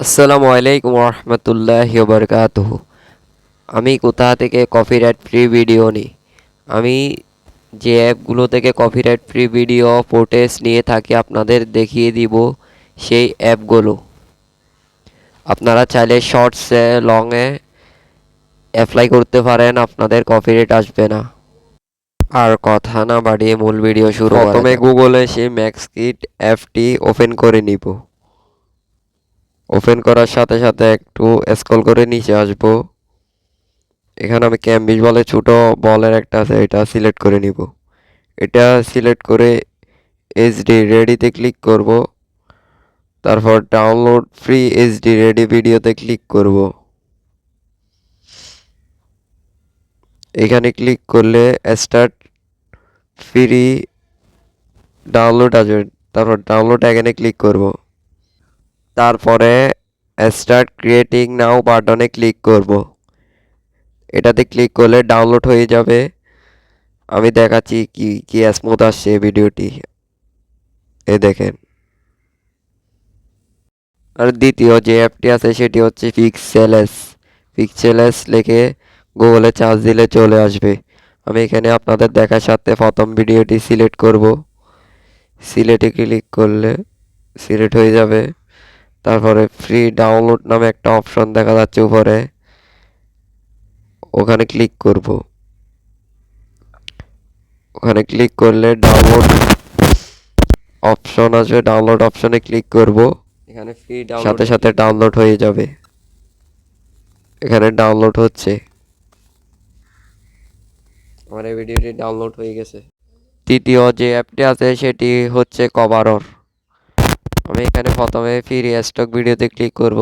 আসসালামু আলাইকুম রহমতুল্লাহি বারকাতুহু। আমি কোথা থেকে কপিরাইট ফ্রি ভিডিও নিই? আমি যে অ্যাপগুলো থেকে কপিরাইট ফ্রি ভিডিও ফুটেজ নিয়ে থাকি আপনাদের দেখিয়ে দিব সেই অ্যাপগুলো। আপনারা চাইলে শর্টসে লংয়ে অ্যাপ্লাই করতে পারেন, আপনাদের কপিরাইট আসবে না। আর কথা না বাড়িয়ে মূল ভিডিও শুরু করা যাক। প্রথমে গুগলে সেই ম্যাক্সকিট অ্যাপটি ওপেন করে নিব। ওপেন করার সাথে সাথে একটু স্ক্রল করে নিচে আসব। এখানে আমি ক্যামবিস বলে ছোট বলের একটা আছে, এটা সিলেক্ট করে নিব। এটা সিলেক্ট করে এইচডি রেডিতে ক্লিক করব। তারপর ডাউনলোড ফ্রি এইচডি রেডি ভিডিওতে ক্লিক করব। এখানে ক্লিক করলে স্টার্ট ফ্রি ডাউনলোড আসবে। তারপর ডাউনলোড এখানে ক্লিক করব। তারপরে স্টার্ট ক্রিয়েটিং নাও বাটনে ক্লিক করব। এটাতে ক্লিক করলে ডাউনলোড হয়ে যাবে। আমি দেখাচ্ছি কি কি স্মুথ আসছে ভিডিওটি, এ দেখেন। আর দ্বিতীয় যে অ্যাপটি আছে সেটি হচ্ছে পিক্সেলেস। পিক্সেলেস লিখে গুগলে সার্চ দিলে চলে আসবে। আমি এখানে আপনাদের দেখার সাথে প্রথম ভিডিওটি সিলেক্ট করব। সিলেটে ক্লিক করলে সিলেক্ট হয়ে যাবে। তারপরে ফ্রি ডাউনলোড নামে একটা অপশন দেখা যাচ্ছে উপরে, ওখানে ক্লিক করব। ওখানে ক্লিক করলে ডাউনলোড অপশন আসবে, ডাউনলোড অপশনে ক্লিক করব। এখানে ফ্রি সাথে সাথে ডাউনলোড হয়ে যাবে। এখানে ডাউনলোড হচ্ছে। আমার এই ভিডিওটি ডাউনলোড হয়ে গেছে। তৃতীয় যে অ্যাপটি আছে সেটি হচ্ছে কভারর। আমি এখানে প্রথমে ফ্রি স্টক ভিডিওতে ক্লিক করব।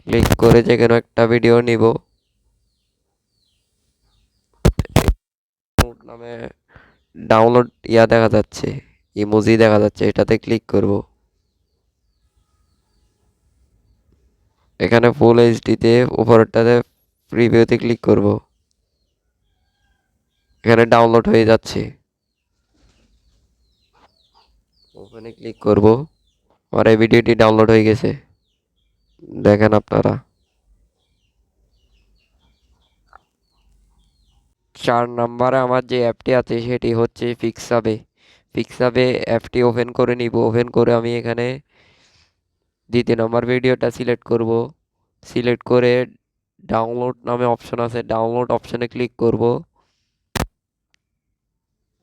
ক্লিক করে যে কোনো একটা ভিডিও নিব। নামে ডাউনলোড দেখা যাচ্ছে, ইমোজি দেখা যাচ্ছে, এটাতে ক্লিক করব। এখানে ফুল এইচডিতে উপরেরটাতে প্রিভিউতে ক্লিক করব। এখানে ডাউনলোড হয়ে যাচ্ছে, ওখানে ক্লিক করব। আমার এই ভিডিওটি ডাউনলোড হয়ে গেছে, দেখেন আপনারা। 4 নম্বরে আমার যে অ্যাপটি আছে সেটি হচ্ছে পিক্সাবে। পিক্সাবে অ্যাপটি ওপেন করে নিব। ওপেন করে আমি এখানে দ্বিতীয় নম্বর ভিডিওটা সিলেক্ট করব। সিলেক্ট করে ডাউনলোড নামে অপশন আছে, ডাউনলোড অপশনে ক্লিক করব।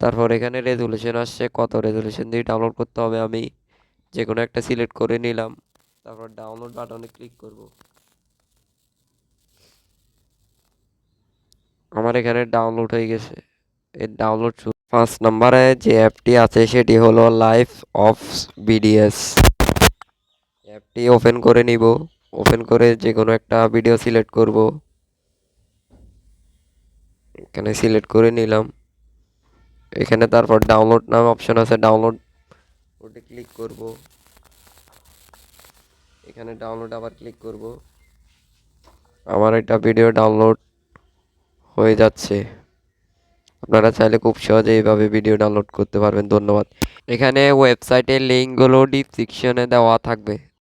তারপর এখানে রেজুলেশন আসছে, কত রেজুলেশন দিয়ে ডাউনলোড করতে হবে আমি যে কোনো একটা সিলেক্ট করে নিলাম। তারপর ডাউনলোড বাটনে ক্লিক করব। আমার এখানে ডাউনলোড হয়ে গেছে। এই ডাউনলোড 5 নম্বরে যে অ্যাপটি আছে সেটি হলো লাইফ অফ বিডিএস। অ্যাপটি ওপেন করে নিব। ওপেন করে যে কোনো একটা ভিডিও সিলেক্ট করব। এখানে সিলেক্ট করে নিলাম। এখানে তারপর ডাউনলোড নামে অপশন আছে, ডাউনলোড ওটা ক্লিক করব। এখানে ডাউনলোড আবার ক্লিক করব। আমার একটা ভিডিও ডাউনলোড হয়ে যাচ্ছে। আপনারা চাইলে খুব সহজে এইভাবে ভিডিও ডাউনলোড করতে পারবেন। ধন্যবাদ। এখানে ওয়েবসাইটের লিঙ্কগুলো ডিসক্রিপশনে দেওয়া থাকবে।